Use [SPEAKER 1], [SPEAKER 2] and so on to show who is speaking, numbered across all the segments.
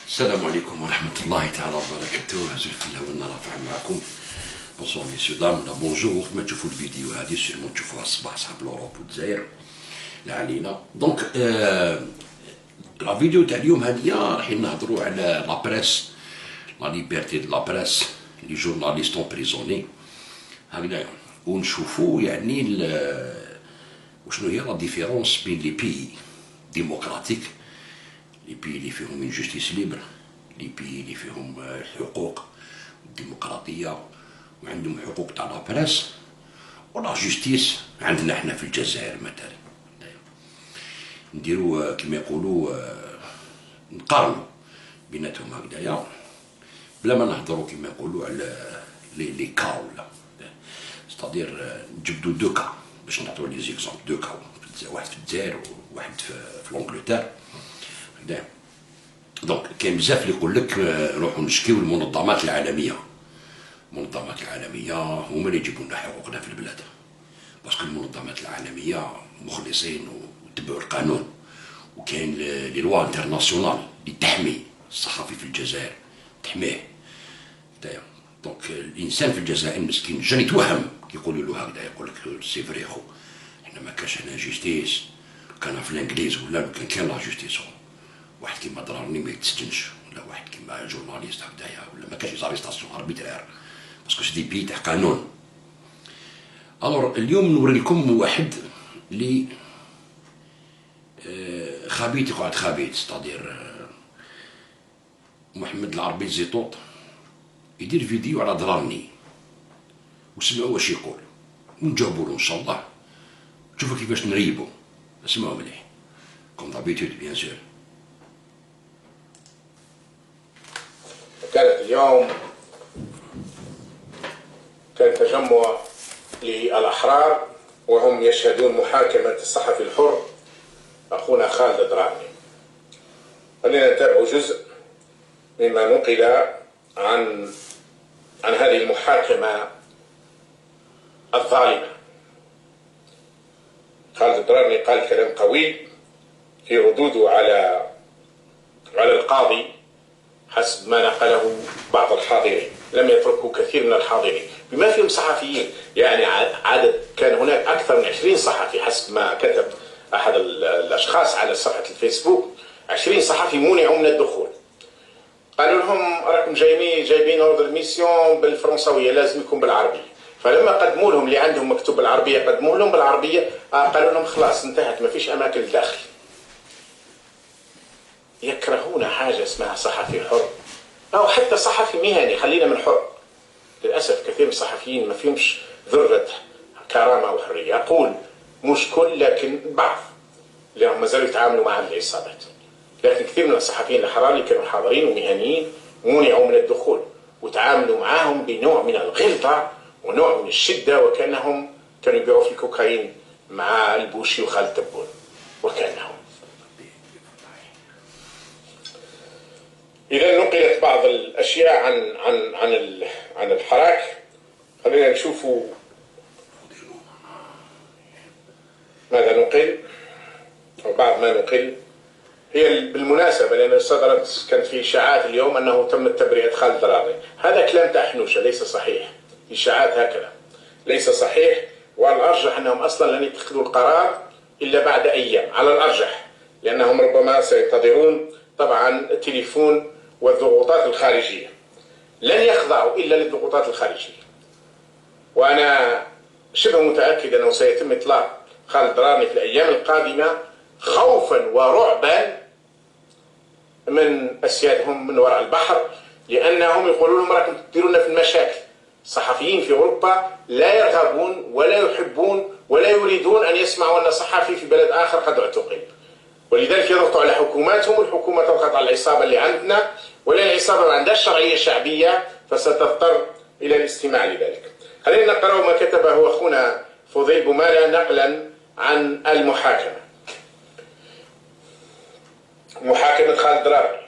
[SPEAKER 1] السلام عليكم ورحمة الله تعالى وبركاته. زلت الله وانا رافع معكم. بونسوار ميسيو دام، لا بونجور. ما تشوفوا الفيديو هذه سيرمون تشوفوها الصباح صحاب لوروب والجزائر. لا علينا. دونك لا فيديو تاع اليوم هذه رايحين نهضروا على لا بريس، لا ليبرتي دو لا بريس، لي جورناليست بريزوني هكذايا، ونشوفوا يعني وشنو هي لا ديفيرونس بين لي بي ديموقراطيك، لي بي اللي فيهم من جوستيس ليبر، لي بي اللي فيهم الحقوق الديمقراطيه وعندهم حقوق تاع لا بريس، ولا جوستيس عندنا احنا في الجزائر مثلا. نديروا كما يقولوا نقارنوا بيناتهم هكذايا بلا ما نهضروا كما يقولوا على لي كا، ولا ستادير نجبدوا دو كا باش نعطيو لي زيكزومبل. دو كا، واحد في الجزائر وواحد في لونجلتير هكذا. دونك كاين بزاف اللي يقول لك نروحوا نشكيو المنظمات العالميه. المنظمات العالميه هما اللي يجيبوا لنا حقوقنا في البلاد، باسكو المنظمات العالميه مخلصين وتبعوا القانون، وكاين لي لوا انترناسيونال اللي تحمي الصحفي في الجزائر، تحميه هكذايا. دونك الانسان في الجزائر مسكين جاني يتوهم كيقولوا له هكذا، يقول لك سي فري خو حنا ما كاش هنا جوستيس، كان في الانجليز ولا كان لا جوستيس. واحد كيما ضررني ما يتسجنش، ولا واحد كيما جورناليست هكذايا، ولا ما كاش زاريستاسيون اربيترير، باسكو سي دي بي تاع قانون. الور اليوم نوري لكم واحد اللي خبيث يقعد خبيث، ستادير محمد العربي الزيطوط يدير فيديو على ضررني، وسمعوا واش يقول ونجاوبوا له ان شاء الله. شوفوا كيفاش نريبوا، اسمعوا مليح كوم دابيتود بيان سور.
[SPEAKER 2] كانت اليوم كان تجمع للأحرار وهم يشهدون محاكمة الصحفي الحر أخونا خالد دراني. خلينا نتابع جزء مما نقل عن هذه المحاكمة الظالمة. خالد دراني قال كلام قوي في ردوده على القاضي حسب ما نقله بعض الحاضرين، لم يتركه كثير من الحاضرين بما فيهم صحفيين. يعني عدد، كان هناك أكثر من 20 صحفي حسب ما كتب أحد الأشخاص على صفحة الفيسبوك. 20 صحفي منعوا من الدخول. قالوا لهم راكم جايبين اوردر ميسيون بالفرنسوية، لازم يكون بالعربية. فلما قدموا لهم اللي عندهم مكتوب بالعربية قدموا لهم بالعربية، قالوا لهم خلاص انتهت، ما فيش أماكن للداخل. يكرهون حاجة اسمها صحفي حر أو حتى صحفي مهني، خلينا من حر. للأسف كثير من الصحفيين ما فيهمش ذرة كرامة وحرية. أقول مش كل، لكن بعض اللي هم ما زالوا يتعاملوا مع العصابات. لكن كثير من الصحفيين الأحرار اللي كانوا حاضرين ومهنيين منعوا من الدخول، وتعاملوا معهم بنوع من الغلظة ونوع من الشدة، وكأنهم كانوا يبيعوا في الكوكايين مع البوشي وخالد تبون. وكأنهم إذا نقلت بعض الأشياء عن الحراك. خلينا نشوف ماذا نقل أو بعض ما نقل. هي بالمناسبة لأن صدرت، كان في إشاعات اليوم أنه تمت تبرئة خالد دراني. هذا كلام تاع حنوشة، ليس صحيح. إشاعات هكذا ليس صحيح، والأرجح أنهم أصلا لن يتخذوا القرار إلا بعد أيام على الأرجح، لأنهم ربما سينتظرون طبعا التليفون والضغوطات الخارجية. لن يخضعوا إلا للضغوطات الخارجية، وأنا شبه متأكد أنه سيتم إطلاق خالد دراني في الأيام القادمة خوفا ورعبا من أسيادهم من وراء البحر، لأنهم يقولون لهم راكم تديرونا في المشاكل. الصحفيين في أوروبا لا يرغبون ولا يحبون ولا يريدون أن يسمعوا أن صحفي في بلد آخر قد اعتقل، ولذلك يضغطوا على حكوماتهم، والحكومة تضغط على العصابة اللي عندنا، ولا العصابة ما عندهاش شرعية شعبية فستضطر إلى الاستماع لذلك. خلينا نقرأ ما كتبه أخونا فضيل بومالة نقلا عن المحاكمة. محاكمة خالد دراني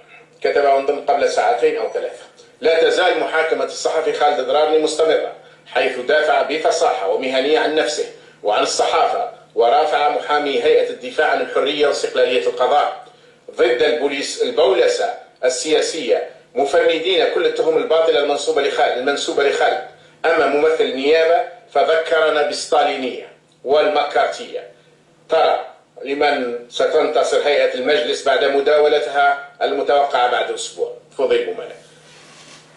[SPEAKER 2] كتبه من ضمن قبل ساعتين أو ثلاثة. لا تزال محاكمة الصحفي خالد دراني مستمرة، حيث دافع بفصاحة ومهنية عن نفسه وعن الصحافة، ورافع محامي هيئة الدفاع عن الحرية واستقلالية القضاء ضد البوليس البولسة السياسية مفندين كل التهم الباطلة المنسوبة لخالد أمام ممثل النيابة فذكرنا بالستالينية والمكارتية. ترى لمن ستنتصر هيئة المجلس بعد مداولتها المتوقعة بعد أسبوع؟ فضيل بوملة.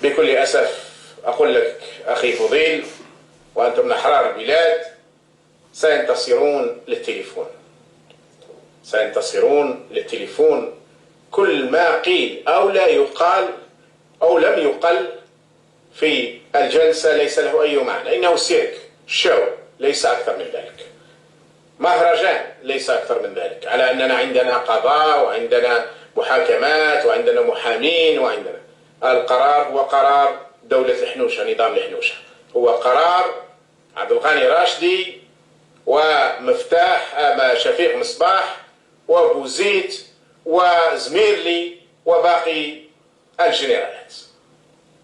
[SPEAKER 2] بكل أسف أقول لك أخي فضيل وأنتم من أحرار البلاد، سينتصرون للتليفون، سينتصرون للتليفون. كل ما قيل أو لا يقال أو لم يقل في الجلسة ليس له أي معنى، إنه سيرك شو ليس أكثر من ذلك، مهرجان ليس أكثر من ذلك، على أننا عندنا قضاء وعندنا محاكمات وعندنا محامين وعندنا. القرار هو قرار دولة الحنوشة، نظام الحنوشة، هو قرار عبد الغني راشدي ومفتاح شفيق مصباح وبوزيد وزميرلي وباقي الجنرالات،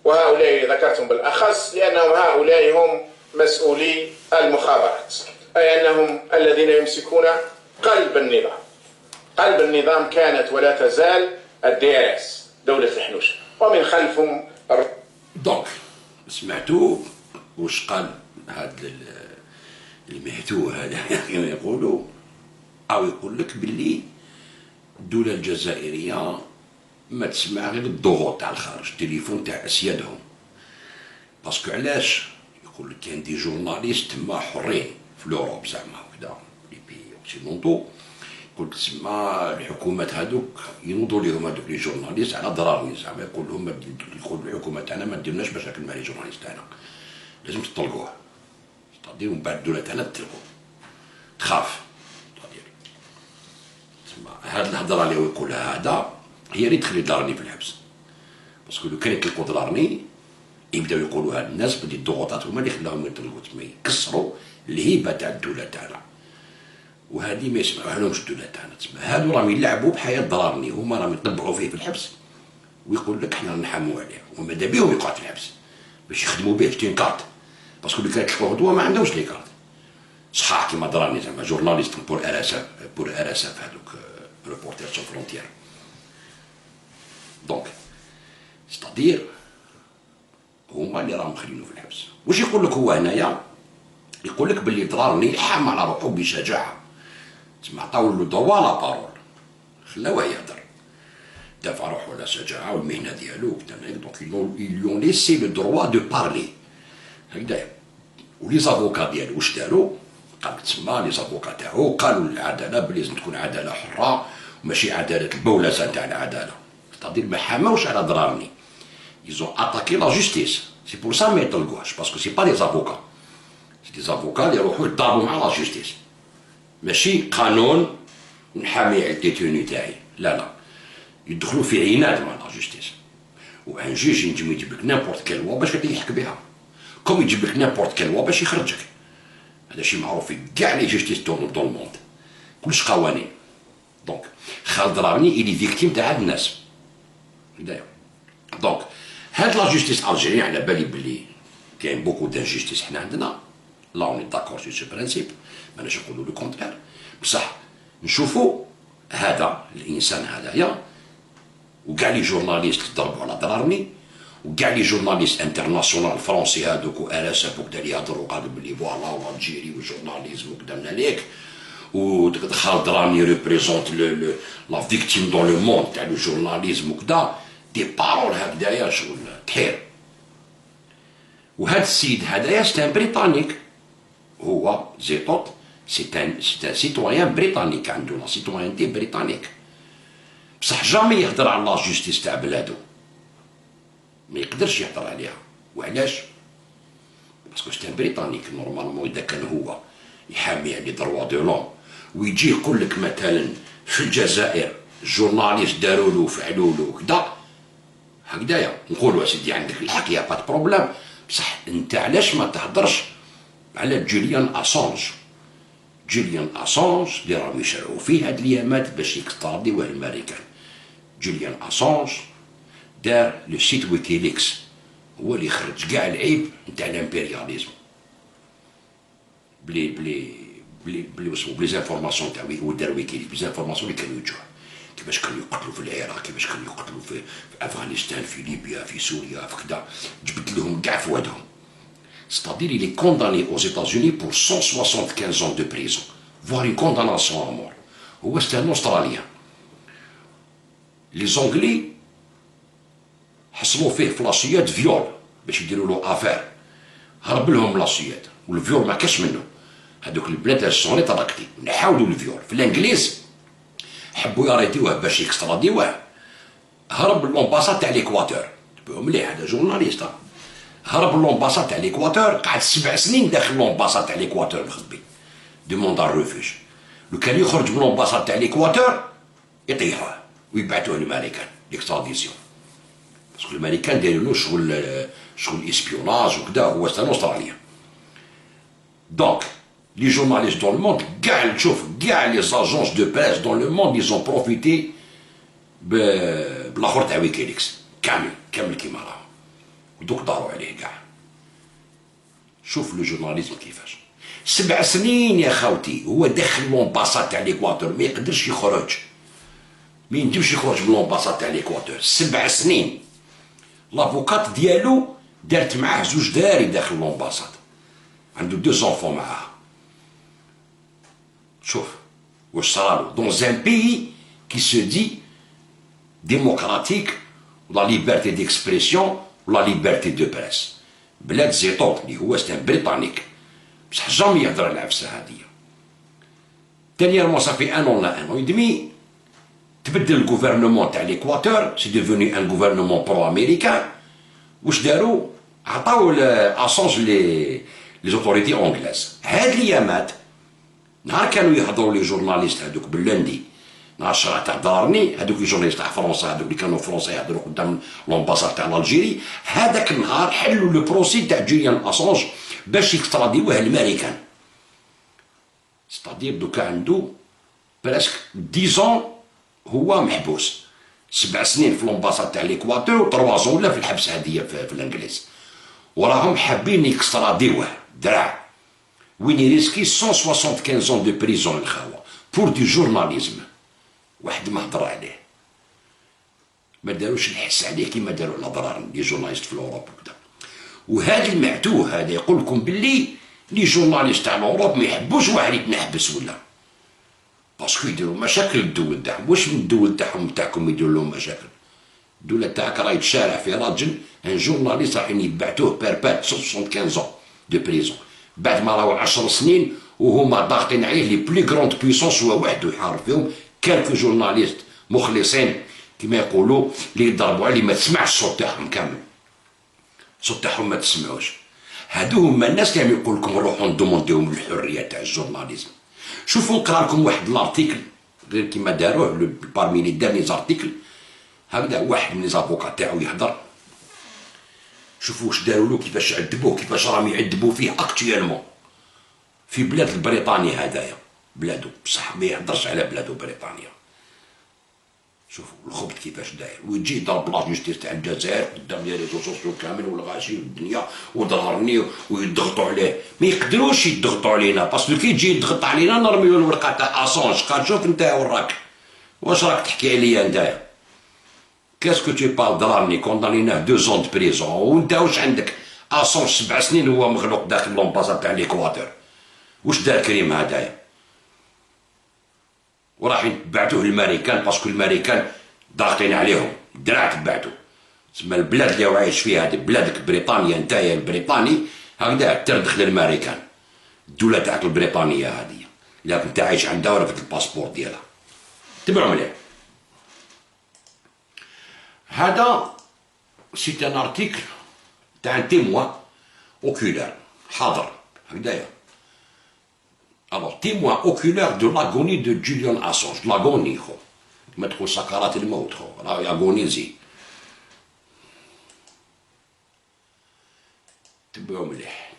[SPEAKER 2] وهؤلاء ذكرتهم بالأخص لأنهم هؤلاء هم مسؤولي المخابرات، أي أنهم الذين يمسكون قلب النظام. قلب النظام كانت ولا تزال الDRS دولة الحنوشة، ومن خلفهم
[SPEAKER 1] دونك سمعتوا واش قال هذا المهتو هذا كما يقولوا، أو يقول لك باللي الدولة الجزائرية ما تسمع غير الضغوط تاع الخارج، التليفون تاع أسيادهم. باسكو علاش؟ يقول لك كاين دي جورناليست تما حرين في لوروب زعما وكذا لي بي اوكسيدونتو، يقول لك تسمى الحكومات هذوك ينوضوا لهم هذوك لي جورناليست على ضرارني، زعما يقول لهم يقول الحكومه تاعنا ما ديرناش مشاكل مع لي جورناليست تاعنا، لازم تطلقوه، تقدير من بعد الدوله تاعنا تطلقوه، تخاف تقدير. تسمى هاد الهضره اللي هو يقولها هذا هي اللي تخلي دارني في الحبس، باسكو لو كان يطلقوا دارني يبداو يقولوا هاد الناس بدي الضغوطات هما اللي خلاهم يطلقوا تما، يكسروا الهيبه تاع الدوله تاعنا، وهذه ما يسمعوها لهمش الدوله تاعنا. تسمى هادو راهم يلعبوا بحياه ضرارني، هما راهم يطبعوا فيه في الحبس ويقول لك حنا نحاموا عليه، وماذا بهم يقعد في الحبس باش يخدموا به شتين كارت، باسكو اللي كانت الغدوه ما عندهمش لي كارت صحاح كيما ضرارني زعما جورناليست بور ار اس اف هذوك ريبورتير سون فرونتيير. دونك ستادير هما اللي راهم مخلينو في الحبس. واش يقول لك هو هنايا؟ يقول لك باللي ضرارني حام على روحو بشجاعه، تسمى عطاو له دروا لا بارول، خلاوه يهدر، دافع روحو على شجاعه والمهنه ديالو وكذا. دونك يلون ليسي لو دروا دو بارلي هكذايا. ولي زافوكا ديالو واش داروا؟ قال تسمى لي زافوكا تاعو قالوا العداله بلي لازم تكون عداله حره وماشي عداله البولاسه تاع العداله، ستادير ما حماوش على ضرارني. Ils ont attaqué la justice. C'est pour ça ما يطلقوهاش، باسكو سي با لي زافوكا، سي دي زافوكا اللي يروحوا يضربوا مع لا جوستيس، ماشي قانون نحامي على الديتوني تاعي، لا لا، يدخلوا في عناد مع لا جوستيس. وان جوج ينجم يجيب لك نابورت كال لوا باش يحك بها، كوم يجيب لك نابورت كال لوا باش يخرجك. هذا شيء معروف في كاع لي جوستيس دون الموند، كلش قوانين. دونك خالد راني إلي فيكتيم تاع هاد الناس هدايا. دونك هاد لا جوستيس الجيريان على بالي بلي كاين بوكو دانجوستيس حنا عندنا، لا اوني داكور سو سو برانسيب، ماناش نقولو لو كونترير، بصح نشوفو هذا الانسان هذايا وكاع لي جورناليست ضربوا على ضرارني، وكاع لي جورناليست انترناسيونال فرونسي هذوك و ار اس اف وكذا اللي يهضروا قالوا بلي فوالا والجيري والجورناليزم وكذا من هذيك، و خالد راني ريبريزونت لا فيكتيم دون لو موند تاع لو جورناليزم وكذا، دي بارول هكذايا شغل تحير. وهذا السيد هذايا سي ان بريطانيك، هو زيطوط سي ان سيتويان بريطانيك، عنده لا سيتويانتي بريطانيك، بصح جامي يهضر على لا جوستيس تاع بلادو، ما يقدرش يهضر عليها. وعلاش؟ باسكو سي ان بريطانيك نورمالمون اذا كان هو يحامي على دروا دو لوم ويجي يقول لك مثلا في الجزائر جورناليست داروا له وفعلوا له وكذا هكذايا، نقولوا اسيدي عندك الحق يا با بروبليم، بصح انت علاش ما تهضرش على جوليان اسانج؟ جوليان اسانج اللي راهم يشرعوا فيه هاد اليامات باش يكستارديوه الامريكان. جوليان اسانج دار لو سيت ويكيليكس، هو اللي خرج كاع العيب نتاع الامبرياليزم بلي بلي بلي بلي واسمو بلي زانفورماسيون تاع هو دار ويكيليكس، بلي زانفورماسيون اللي كانوا يجوه كيفاش كانوا يقتلوا في العراق، كيفاش كانوا يقتلوا في افغانستان، في ليبيا، في سوريا، في كذا، جبت لهم كاع في وادهم. C'est-à-dire il est condamné aux États-Unis pour 175 ans de prison, voire une condamnation à mort. هو c'est un Australien. Les Anglais حصلوا فيه في لاسياد فيول باش يديروا له افير، هرب لهم لاسياد، والفيول ما كاش منه. هذوك البلاد الصوني تراكتي نحاولوا الفيول في الانجليز، حبوا يريديوه باش يكستراديوه، هرب لومباسا تاع ليكواتور. تبعوا مليح، هذا جورناليست، هرب لومباسا تاع ليكواتور، قعد 7 سنين داخل لومباسا تاع ليكواتور مخبي، دوموند ريفوج. لو كان يخرج من لومباسا تاع ليكواتور يطيحوه ويبعثوه للامريكان ليكستراديسيون، باسكو الامريكان دايرين له شغل اسبيوناج وكذا، هو سان استراليان. دونك لي جورناليست دون لو موند كاع تشوف كاع لي زاجونس دو بريس دون لو موند يزون بروفيتي بالاخر تاع ويكيليكس، كامل كيما راهم، ودوك داروا عليه كاع. شوف لو جورناليزم كيفاش 7 سنين يا خاوتي هو داخل لومباسا تاع ليكواتور، ما يقدرش يخرج، ما يندمش يخرج من لومباسا تاع ليكواتور 7 سنين. لافوكات ديالو دارت معاه 2 دراري داخل لومباساد، عنده 2 زونفون معاه. شوف واش صرالو دون ان بيي كي سو دي ديموكراتيك، ولا ليبرتي ديكسبرسيون ولا ليبرتي دو بريس. بلاد زيطون اللي هو ستان بريطانيك، بصح جامي يهضر العفسه هاديه. تانييرمون صافي ان ولا ان ودمي تبدل الغوفرنمون تاع ليكواتور، سي ديفوني ان غوفرنمون برو امريكان. واش داروا؟ عطاو اسانج لي زوتوريتي اونغلاز. هاد الايامات نهار كانوا يهضروا لي جورناليست هذوك باللندي، نهار الشرع تاع دارني، هذوك لي جورناليست تاع فرنسا، هذوك اللي كانوا فرنسا يهضروا قدام لومباساد تاع الجيري، هذاك النهار حلوا لو بروسي تاع جوليان اسانج باش يكستراديوه الامريكان. ستادير دوكا عنده بريسك 10 هو محبوس، 7 سنين في لومباساد تاع ليكواتور و3 ولا في الحبس هاديه في الانجليز، وراهم حابين يكستراديوه درع وين يريسكي 175 ans دو بريزون الخاوه بور دي جورناليزم. واحد ما هضر عليه، ما داروش الحس عليه كيما داروا الاضرار لي جورناليست في الاوروب وكذا. وهذا المعتوه هذا يقول لكم باللي لي جورناليست تاع الاوروب ما يحبوش واحد يتنحبس ولا، باسكو يديروا مشاكل للدول تاعهم. واش من الدول تاعهم تاعكم يديروا لهم مشاكل؟ الدولة تاعك راهي تشارع في راجل ان جورناليست رايحين يبعثوه بيربات 75 ans دو بريزون، بعد ما راهو 10 سنين وهما ضاغطين عليه لي بلي كروند بويسونس، هو وحده يحارب فيهم. كالكو جورناليست مخلصين كما يقولوا اللي يضربوا عليه ما تسمعش الصوت تاعهم كامل، الصوت تاعهم ما تسمعوش. هادو هما الناس اللي يقول لكم روحوا ندومونديهم الحريه تاع الجورناليزم. شوفوا نقرا لكم واحد لارتيكل غير كيما داروه بارمي لي داني زارتيكل، هكذا واحد من لي زافوكا تاعو يهضر. شوفوا واش داروا له، كيفاش عذبوه، كيفاش راهم يعذبوا فيه اكتويلمون في بلاد بريطانيا هدايا، بلادو بصح ما يهضرش على بلادو بريطانيا. شوفوا الخبط كيفاش داير، ويجي يضرب لا جوستيس تاع الجزائر قدام لي ريزو سوسيو كامل والغاشي والدنيا وضررني ويضغطوا عليه. ما يقدروش يضغطوا علينا، باسكو كي يجي يضغط علينا نرميو الورقه تاع اسانج، قال شوف انت وراك واش راك تحكي عليا نتايا، كاسكو تي بال ضررني كوندانيناه 2 ans دو بريزون، وانت واش عندك؟ اسانج 7 سنين هو مغلوق داخل لومباساد تاع ليكواتور، واش دار كريم هدايا؟ وراح يبعثوه للامريكان باسكو الامريكان ضاغطين عليهم، الدراع تبعتو. تسمى البلاد اللي هو عايش فيها هذه بلادك بريطانيا، نتايا البريطاني هكذا تردخل للامريكان، الدوله تاعك البريطانيه هذه الا كنت عايش عندها ورفد الباسبور ديالها. تبعوا مليح. هذا سيت ان ارتيكل تاع ان تيموان اوكولار حاضر هكذايا. Alors, témoin oculaire de l'agonie de Julian Assange. L'agonie, خو. ما تقول سكرات الموت خو، راه ياغونيزي. تبعوا مليح.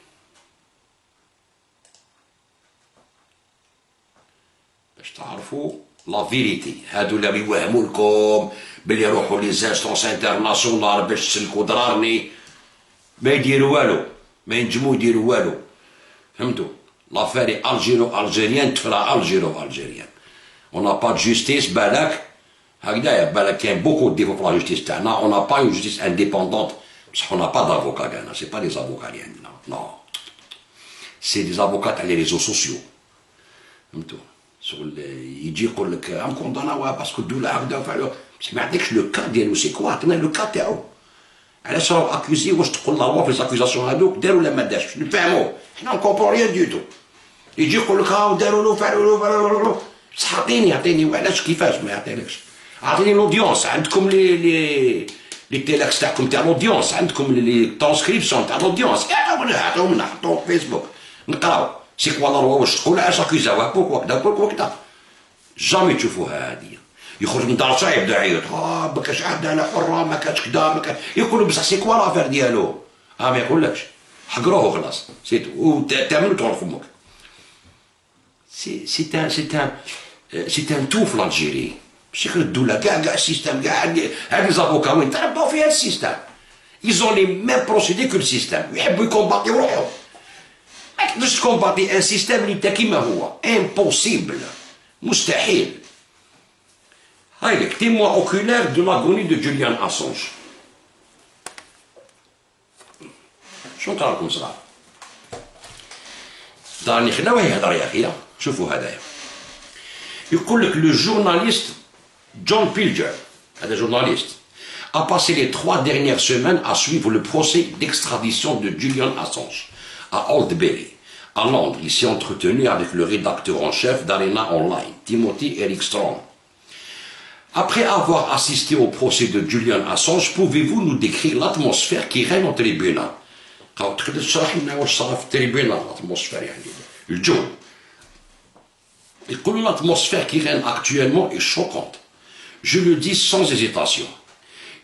[SPEAKER 1] باش تعرفوا لا فيريتي. هادو اللي يوهموا لكم باللي يروحوا لي زانستونس انترناسيونال باش تسلكوا ضرارني، ما يديروا والو، ما ينجموا يديروا والو. فهمتوا؟ لافير الجيرو الجيريان تفرا الجيرو الجيريان. On n'a pas de justice بالك، Il y a beaucoup de défauts pour la justice. On n'a pas une justice indépendante, parce qu'on n'a pas d'avocats. Ce n'est pas des avocats. Non. C'est des avocats à les réseaux sociaux. يجي يقول لك كوندانا باسكو الدوله هكذا وفعلوا ما عندكش لو كا ديالو سي كوا عطينا لو كا تاعو علاش راهو اكوزي واش تقول لا لوا في زاكوزاسيون هذوك داروا ولا ما دارش نفهموا حنا نكومبرون ريان دو تو يجي يقول لك ها داروا له فعلوا له بصح عطيني وعلاش كيفاش ما يعطيلكش عطيني لودونس عندكم لي تيلاكس تاعكم تاع لودونس عندكم لي ترانسكريبسيون تاع لودونس عطوهم لنا حطوهم في فيسبوك نقراو سي كوا لا لوا واش تقول علاش اكوزاوها بوكو كدا جامي تشوفوها هذه يخرج من دار صعيب يبدا يعيط ما كاش عداله حره ما كاش كدا ما كاش يقولوا بصح سي كوا لافير ديالو ما يقولكش حقروه خلاص سيتو وتامن وتغلق فمك سي ان تو في لالجيري ماشي غير الدوله كاع السيستم كاع هاد لي زافوكا وين ترباو في هاد السيستم يزون لي ميم بروسيدي كو السيستم يحبوا يكومباتيو روحهم ما تقدرش تكومباتي ان سيستم اللي انت كيما هو امبوسيبل مستحيل. هاي لك témoin oculaire de l'agonie de Julian Assange. شنو نقرا لكم صغار؟ دارني خلاوه يهضر يا اخي شوفوا هذايا. يقول لك لو جورناليست جون بيلجر هذا جورناليست a passé les 3 dernières semaines à suivre le procès d'extradition de Julian Assange à Old Bailey. À Londres, il s'est entretenu avec le rédacteur en chef d'Arena Online, Timothy Erickstrom. Après avoir assisté au procès de Julian Assange, pouvez-vous nous décrire l'atmosphère qui règne au tribunal? L'atmosphère qui règne actuellement est choquante. Je le dis sans hésitation.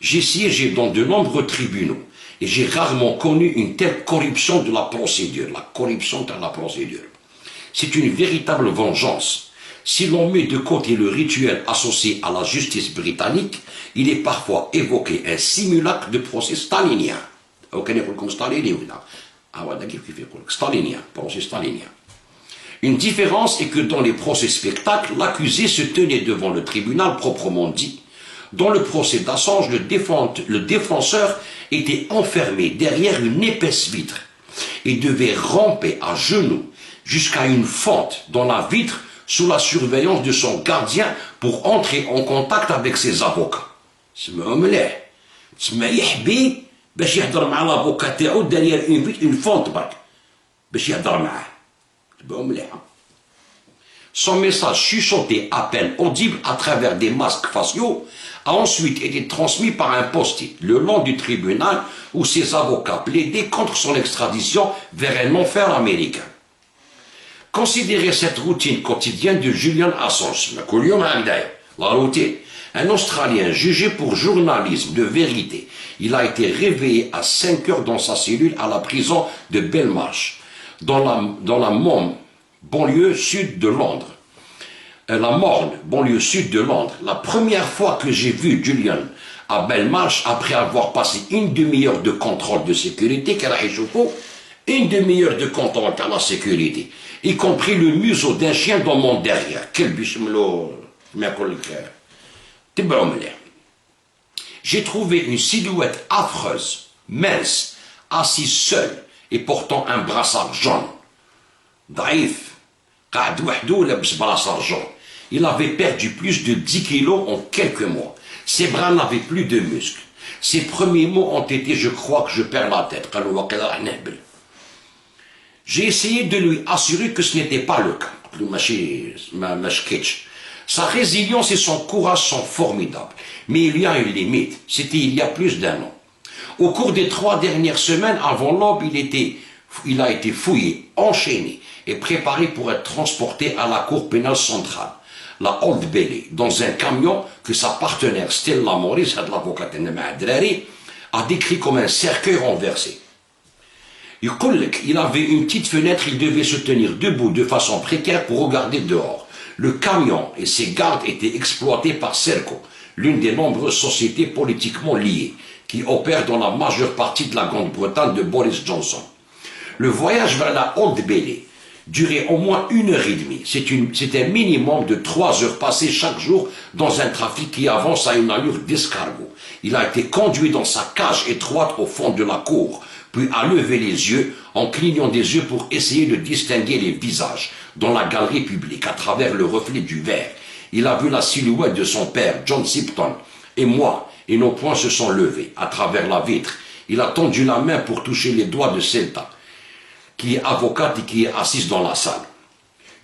[SPEAKER 1] J'ai siégé dans de nombreux tribunaux et j'ai rarement connu une telle corruption de la procédure. La corruption de la procédure. C'est une véritable vengeance. Si l'on met de côté le rituel associé à la justice britannique, il est parfois évoqué un simulacre de procès stalinien. Une différence est que dans les procès spectacles, l'accusé se tenait devant le tribunal proprement dit. Dans le procès d'Assange, le défenseur était enfermé derrière une épaisse vitre et devait ramper à genoux jusqu'à une fente dans la vitre sous la surveillance de son gardien pour entrer en contact avec ses avocats. باش يهضر مع لافوكا تاعو derrière une fente برك باش يهضر معاه. تبعو مليحه. Son message chuchoté à peine audible à travers des masques faciaux a ensuite été transmis par un post-it le long du tribunal où ses avocats plaidaient contre son extradition vers un enfer américain. Considérez cette routine quotidienne de Julian Assange. La routine. Un Australien jugé pour journalisme de vérité. Il a été réveillé à 5 heures dans sa cellule à la prison de Belmarsh, dans la Morne, banlieue sud de Londres. La Morne, banlieue sud de Londres. La première fois que j'ai vu Julian à Belmarsh, après avoir passé une demi-heure de contrôle de sécurité, une demi-heure de contrôle à la sécurité, y compris le museau d'un chien dans mon derrière. Quel bichemelo, j'ai trouvé une silhouette affreuse, mince, assise seule et portant un brassard jaune. Daïf, il avait perdu plus de 10 kilos en quelques mois. Ses bras n'avaient plus de muscles. Ses premiers mots ont été « je crois que je perds la tête ». J'ai essayé de lui assurer que ce n'était pas le cas. Sa résilience et son courage sont formidables. Mais il y a une limite. C'était il y a plus d'1 an. Au cours des 3 dernières semaines, avant l'aube, il a été fouillé, enchaîné et préparé pour être transporté à la cour pénale centrale, la Old Bailey, dans un camion que sa partenaire Stella Morris, a décrit comme un cercueil renversé. Il avait une petite fenêtre, il devait se tenir debout de façon précaire pour regarder dehors. Le camion et ses gardes étaient exploités par Serco, l'une des nombreuses sociétés politiquement liées, qui opèrent dans la majeure partie de la Grande-Bretagne de Boris Johnson. Le voyage vers la Old Bailey durait au moins 1h30. C'est un minimum de 3 heures passées chaque jour dans un trafic qui avance à une allure d'escargot. Il a été conduit dans sa cage étroite au fond de la cour, puis a levé les yeux en clignant des yeux pour essayer de distinguer les visages dans la galerie publique à travers le reflet du verre. Il a vu la silhouette de son père, John Sipton, et moi, et nos poings se sont levés à travers la vitre. Il a tendu la main pour toucher les doigts de Selta, qui est avocate et qui est assise dans la salle.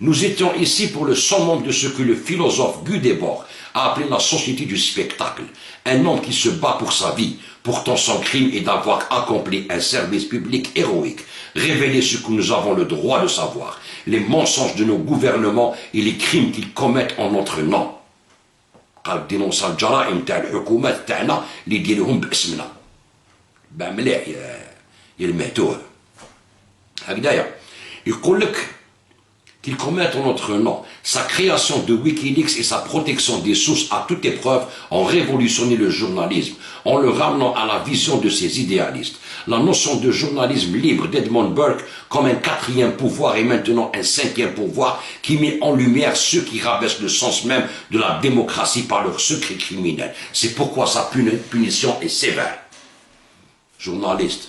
[SPEAKER 1] Nous étions ici pour le summum de ce que le philosophe Guy Debord a appelé la société du spectacle. Un homme qui se bat pour sa vie. Pourtant son crime est d'avoir accompli un service public héroïque. Révéler ce que nous avons le droit de savoir. Les mensonges de nos gouvernements et les crimes qu'ils commettent en notre nom. قال دينونسا الجرائم تاع الحكومات تاعنا اللي يديروهم باسمنا. با مليح يا المهتوه. هكذايا يقول لك qu'ils commettent en notre nom. Sa création de Wikileaks et sa protection des sources à toute épreuve ont révolutionné le journalisme en le ramenant à la vision de ses idéalistes. La notion de journalisme libre d'Edmund Burke comme un 4e pouvoir et maintenant un 5e pouvoir qui met en lumière ceux qui rabaissent le sens même de la démocratie par leurs secrets criminels. C'est pourquoi sa punition est sévère. Journaliste.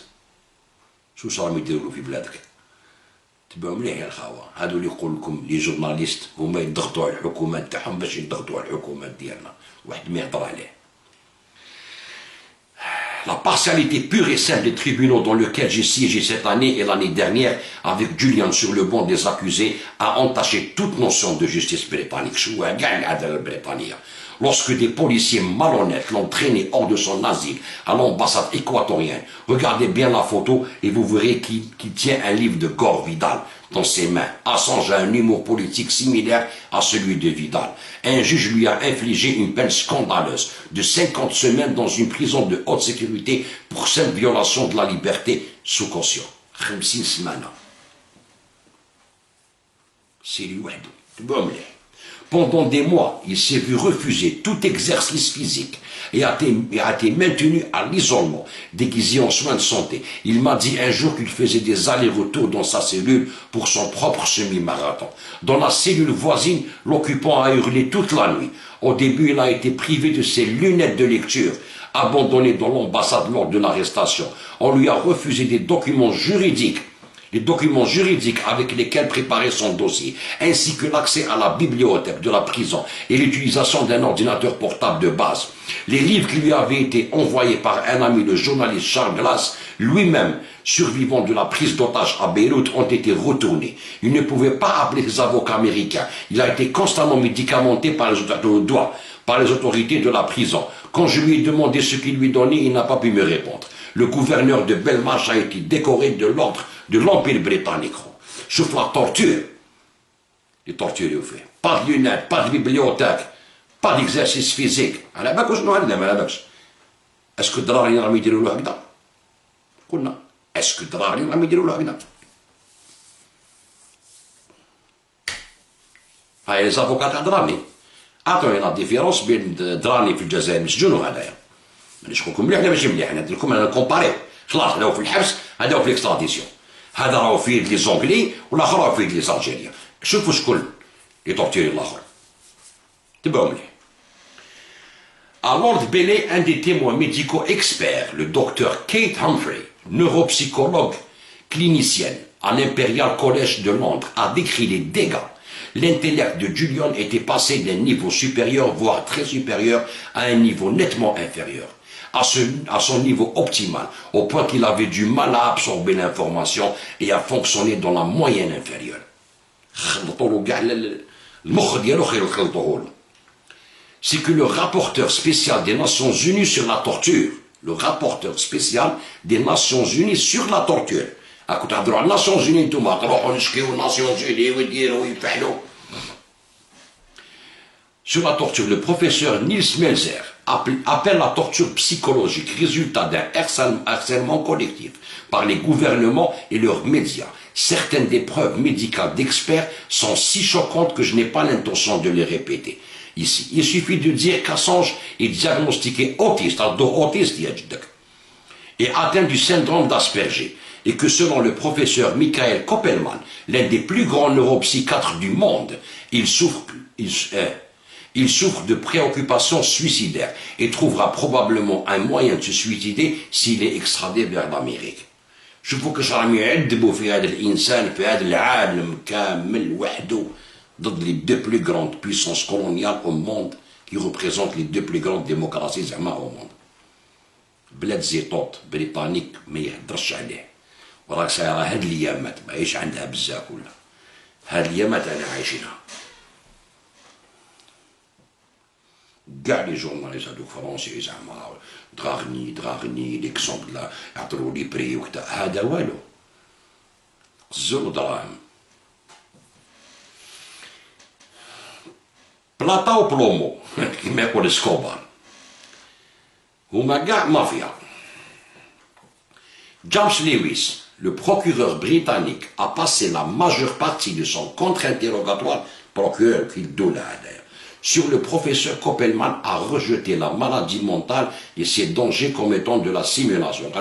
[SPEAKER 1] شو صار يديروا في بلادك؟ تبعوا مليح يا الخاوة. هادو اللي يقول لكم لي جورناليست هما يضغطوا على الحكومات تاعهم باش يضغطوا على الحكومات ديالنا. واحد ما يهضر عليه. La partialité pure et simple des tribunaux dans lesquels j'ai siégé cette année et l'année dernière avec Julian sur le banc des accusés a entaché toute notion de justice britannique. Lorsque des policiers malhonnêtes l'ont traîné hors de son asile à l'ambassade équatorienne, regardez bien la photo et vous verrez qu'il tient un livre de Gore Vidal dans ses mains. Assange a un humour politique similaire à celui de Vidal. Un juge lui a infligé une peine scandaleuse de 50 semaines dans une prison de haute sécurité pour simple violation de la liberté sous caution. 50 semaines. C'est lui. Pendant des mois, il s'est vu refuser tout exercice physique et a été maintenu à l'isolement, déguisé en soins de santé. Il m'a dit un jour qu'il faisait des allers-retours dans sa cellule pour son propre semi-marathon. Dans la cellule voisine, l'occupant a hurlé toute la nuit. Au début, il a été privé de ses lunettes de lecture, abandonné dans l'ambassade lors de l'arrestation. On lui a refusé des documents juridiques. Les documents juridiques avec lesquels préparer son dossier, ainsi que l'accès à la bibliothèque de la prison et l'utilisation d'un ordinateur portable de base. Les livres qui lui avaient été envoyés par un ami, le journaliste Charles Glass, lui-même, survivant de la prise d'otage à Beyrouth, ont été retournés. Il ne pouvait pas appeler ses avocats américains. Il a été constamment médicamenté par les autorités de la prison. Quand je lui ai demandé ce qu'il lui donnait, il n'a pas pu me répondre. Le gouverneur de Belmarsh a été décoré de l'ordre de l'Empire britannique. Chauffe la torture. Les tortures au fait. Pas de lunettes, pas de bibliothèque, pas d'exercice physique. Est-ce que Drari n'a mis de l'eau là-dedans? Est-ce que Drari n'a mis de l'eau là-dedans? Les avocats à Drani. Attends, il y a la différence entre Drani في الجزائر مسجون هذايا. مانيش نقول لكم مليح ولا ماشي مليح، انا ندير لكم انا كومباري. خلاص هذا هو في الحبس، هذا هو في الاكستراديسيون. هذا راهو في يد لي زونغلي والاخر راهو في يد لي زالجيريان. شوفوا شكون اللي تورتيري الاخر. تبعوا مليح. À Lord Bailey, un des témoins médicaux experts, le docteur Kate Humphrey, neuropsychologue clinicienne à l'Imperial College de Londres, a décrit les dégâts. L'intellect de Julian était passé d'un niveau supérieur, voire très supérieur, à un niveau nettement inférieur. À son niveau optimal, au point qu'il avait du mal à absorber l'information et à fonctionner dans la moyenne inférieure. C'est que le rapporteur spécial des Nations Unies sur la torture, sur la torture, le professeur Niels Melzer appelle la torture psychologique résultat d'un harcèlement collectif par les gouvernements et leurs médias. Certaines des preuves médicales d'experts sont si choquantes que je n'ai pas l'intention de les répéter ici. Il suffit de dire qu'Assange est diagnostiqué autiste, et atteint du syndrome d'Asperger. et que selon le professeur Michael Koppelman, l'un des plus grands neuropsychiatres du monde, il souffre de préoccupations suicidaires et trouvera probablement un moyen de se suicider s'il est extradé vers l'Amérique. شوفوا كاش راهم يعذبوا في هذا الانسان في هذا العالم كامل وحده ضد les deux plus grandes puissances coloniales au monde qui représentent les deux plus grandes démocraties زعما au monde. بلاد زيطوط بريطانيك ما يهدرش عليه وراك سايره هاد الايامات ماهيش عندها بزاف ولا هاد الايامات انا عايشينها كاع لي جورناليست هذوك فرونسي زعما دراغني ليكزومبل لا يعطروا لي بري وكذا هذا والو زر دراهم بلاطا وبلومو كما يقول سكوبار هما كاع مافيا. James Lewis, le procureur britannique, a passé la majeure partie de son contre-interrogatoire, procureur qu'il doit d'ailleurs, sur le professeur Koppelman a rejeté la maladie mentale et ses dangers comme étant de la simulation.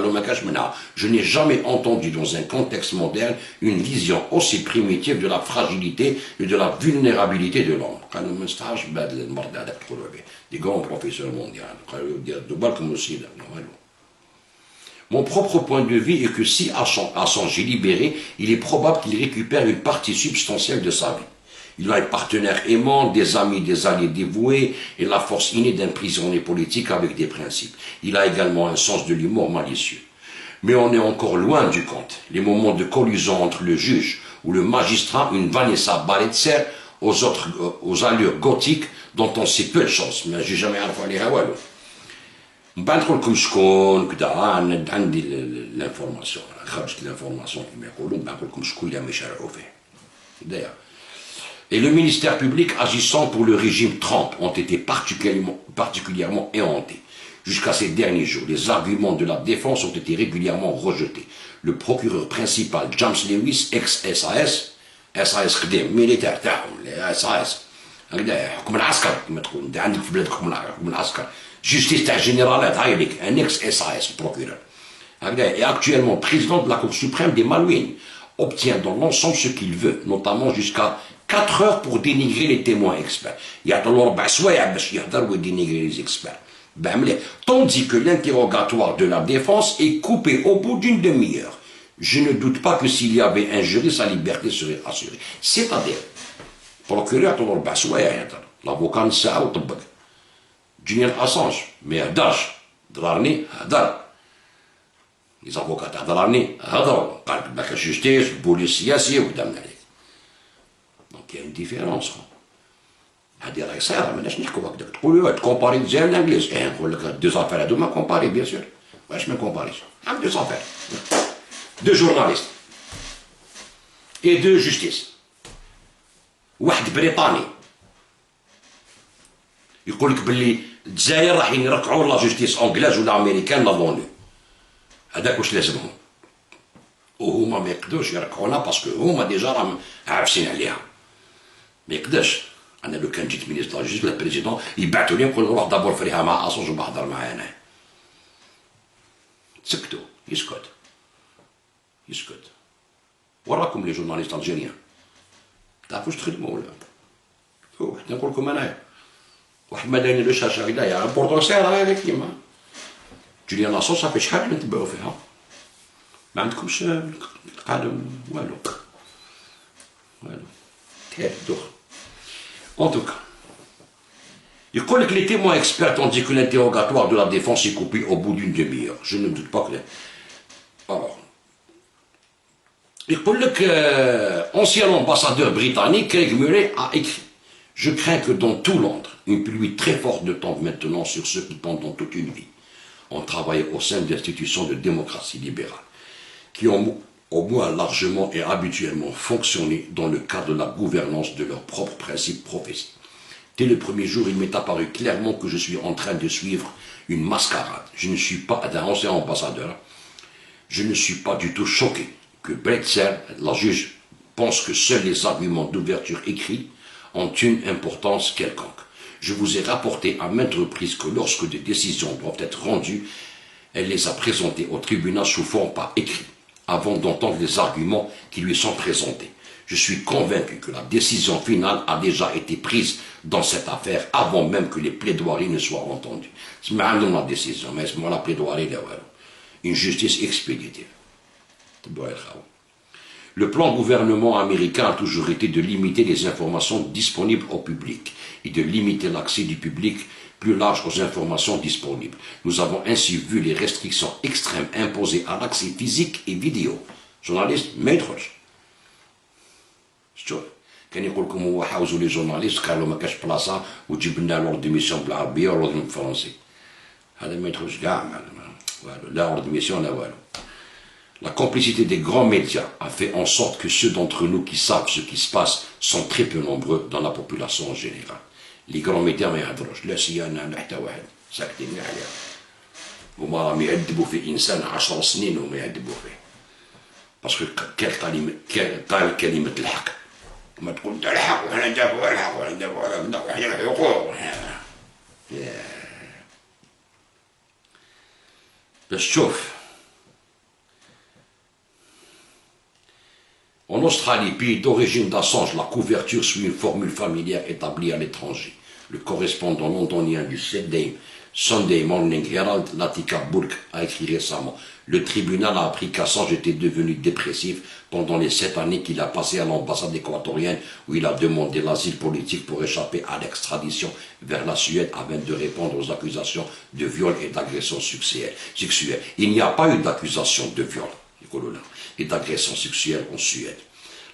[SPEAKER 1] Je n'ai jamais entendu dans un contexte moderne une vision aussi primitive de la fragilité et de la vulnérabilité de l'homme. Des grands professeurs mondiaux. Mon propre point de vue est que si Assange est libéré, il est probable qu'il récupère une partie substantielle de sa vie. Il a un partenaire aimant, des amis, des alliés dévoués et la force innée d'un prisonnier politique avec des principes. Il a également un sens de l'humour malicieux. Mais on est encore loin du compte. Les moments de collusion entre le juge ou le magistrat, une Vanessa Baletzer, aux allures gothiques dont on sait peu de choses. Mais j'ai jamais entendu les والو. نقول لكم شكون كذا عندي الانفورماسيون خرجت الانفورماسيون كما يقولوا نقول لكم شكون اللي يشرعوا فيه. D'ailleurs. Et le ministère public agissant pour le régime Trump ont été particulièrement éhontés. Jusqu'à ces derniers jours, les arguments de la défense ont été régulièrement rejetés. Le procureur principal, James Lewis, ex-SAS, SAS قديم militaire تاعهم SAS هكذا حكم العسكر كما تقول انت عندك في بلادك حكم العسكر justice تاع généralات هاي لك un ex-SAS procureur هكذا est actuellement président de la Cour suprême des Malouines obtient dans l'ensemble ce qu'il veut, notamment jusqu'à 4 heures pour dénigrer les témoins experts. Il y a 4 سوايع باش يحضر ويدينيغري les experts. Tandis que l'interrogatoire de la défense est coupé au bout d'une demi-heure. Je ne doute pas que s'il y avait un jury, sa liberté serait assurée. C'est-à-dire, procureur 4 سوايع يهضر، l'avocat نص ساعة وطبق. Julian Assange ما يهضرش، ضررني هضر. Les avocats هضرني هضروا، قال لك باك الجوستيس، البوليس السياسي وقدامنا عليك. Donc il y a une différence. هذه راهي صايره ماناش نحكوا هكذا تقولوا تكومباري الجزائر والانجليز نقول لك دو زافير هذوما كومباري بيان سور واش ما كومباريش عم دو زافير دو جورناليست اي دو جوستيس واحد بريطاني يقول لك باللي الجزائر راح يركعوا لا جوستيس انجلاز ولا امريكان لا لونو هذاك واش لازمهم وهما ما يقدروش يركعونا باسكو هما ديجا راهم عارفين عليها ما يقدرش. انا لو كان جيت مينيستر جوست البريزيدون يبعثوا لي نقول نروح دابور فريها مع اسونج وبحضر معاه انا سكتوا يسكت وراكم لي جورناليست الجيريان تعرفوش تخدموا ولا حتى نقول لكم انايا واحد ما دايرين ريشارش هكذايا بوردون سير هذاك كيما جوليان اسونج صافي شحال نتبعوا فيها ما عندكمش قادم والو تهاب الدخل. En tout cas, il croit que les témoins experts tandis que l'interrogatoire de la défense est coupé au bout d'une demi-heure. Je ne doute pas que... Alors, il croit que l'ancien ambassadeur britannique, Craig Murray, a écrit « Je crains que dans tout Londres, une pluie très forte de tombe maintenant sur ceux qui, pendant toute une vie, ont travaillé au sein d'institutions de démocratie libérale, qui ont au moins largement et habituellement fonctionné dans le cadre de la gouvernance de leurs propres principes prophétiques. Dès le premier jour, il m'est apparu clairement que je suis en train de suivre une mascarade. Je ne suis pas un ancien ambassadeur. Je ne suis pas du tout choqué que Baletzer, la juge, pense que seuls les arguments d'ouverture écrits ont une importance quelconque. Je vous ai rapporté à maintes reprises que lorsque des décisions doivent être rendues, elle les a présentées au tribunal sous forme par écrit. avant d'entendre les arguments qui lui sont présentés. Je suis convaincu que la décision finale a déjà été prise dans cette affaire avant même que les plaidoiries ne soient entendues. C'est maintenant la décision, mais c'est moi la plaidoirie, une justice expéditive. Le plan gouvernement américain a toujours été de limiter les informations disponibles au public et de limiter l'accès du public plus large aux informations disponibles. Nous avons ainsi vu les restrictions extrêmes imposées à l'accès physique et vidéo. Journaliste, maître. شوف كان يقول لكم هو حاوزوا لي جورناليست قالوا ما كاش بلاصه وتجيب لنا لورد ديميسيون بالعربيه ولورد بالفرنسي هذا ما يدخلش كاع والو لا لورد ديميسيون لا والو. La complicité des grands médias a fait en sorte que ceux d'entre nous qui savent ce qui se passe sont très peu nombreux dans la population en général. Les grands médias ما يهضروش لا سيانا لا حتى واحد ساكتين عليها هما راهم يعذبوا في انسان 10 سنين وما يعذبوا فيه باسكو قال كلمه الحق ما تقول انت الحق وحنا ندافعوا على الحق وحنا ندافعوا على الحقوق باش تشوف. En Australie, pays d'origine d'Assange, la couverture suit une formule familière établie à l'étranger. Le correspondant londonien du Sunday Morning Herald, Latika Burke, a écrit récemment « Le tribunal a appris qu'Assange était devenu dépressif pendant les 7 années qu'il a passées à l'ambassade équatorienne où il a demandé l'asile politique pour échapper à l'extradition vers la Suède afin de répondre aux accusations de viol et d'agression sexuelle. Il n'y a pas eu d'accusation de viol et d'agression sexuelle en Suède.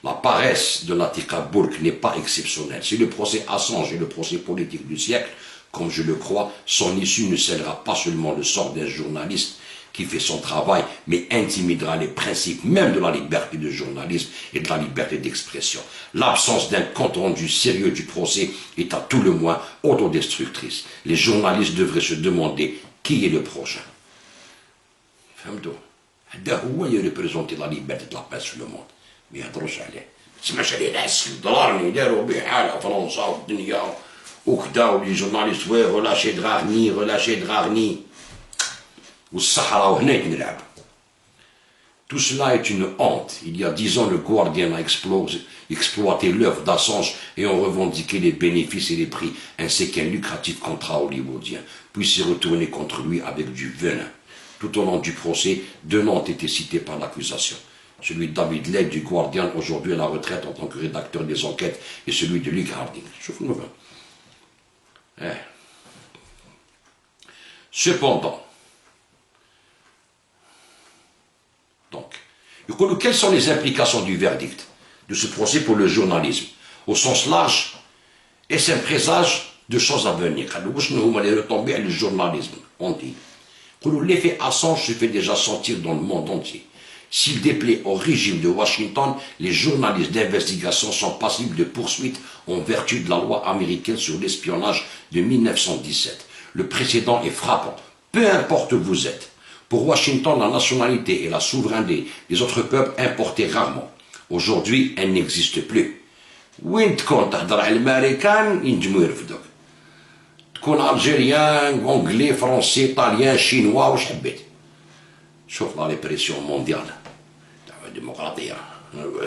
[SPEAKER 1] La paresse de Latika Burke n'est pas exceptionnelle. Si le procès Assange est le procès politique du siècle, comme je le crois, son issue ne scellera pas seulement le sort d'un journaliste qui fait son travail, mais intimidera les principes même de la liberté de journalisme et de la liberté d'expression. L'absence d'un compte rendu sérieux du procès est à tout le moins autodestructrice. Les journalistes devraient se demander qui est le prochain. هذا هو يريبريزونتي لا ليبرتي دو لا بريس في لو موند ما يهضروش عليه تسمعش عليه ناس ضرارني داروا به حاله فرنسا والدنيا وكدا ولي جورناليست ريلاشي دغاغني والصحراء وهنا نلعب. Tout cela est une honte. Il y a 10 ans, le Guardian a exploité l'œuvre d'Assange et ont revendiqué les bénéfices et les prix, ainsi qu'un lucratif contrat hollywoodien, puis s'est retourné contre lui avec du venin. Tout au long du procès, 2 noms ont été cités par l'accusation. Celui de David Lake du Guardian, aujourd'hui à la retraite en tant que rédacteur des enquêtes, et celui de Luke Harding. Cependant, quelles sont les implications du verdict de ce procès pour le journalisme? Au sens large, est-ce un présage de choses à venir? Le journalisme, on dit. L'effet Assange se fait déjà sentir dans le monde entier. S'il déplaît au régime de Washington, les journalistes d'investigation sont passibles de poursuites en vertu de la loi américaine sur l'espionnage de 1917. Le précédent est frappant, peu importe où vous êtes. Pour Washington, la nationalité et la souveraineté des autres peuples importaient rarement. Aujourd'hui, elles n'existent plus. وين تكون تهضر على الامريكان ينجموا يرفدوك. تكون الجيريان، انجلي، فرنسي، طاليان، شينوا، واش حبيت. شوف لا ريبريسيون مونديال تاع الديمقراطيه،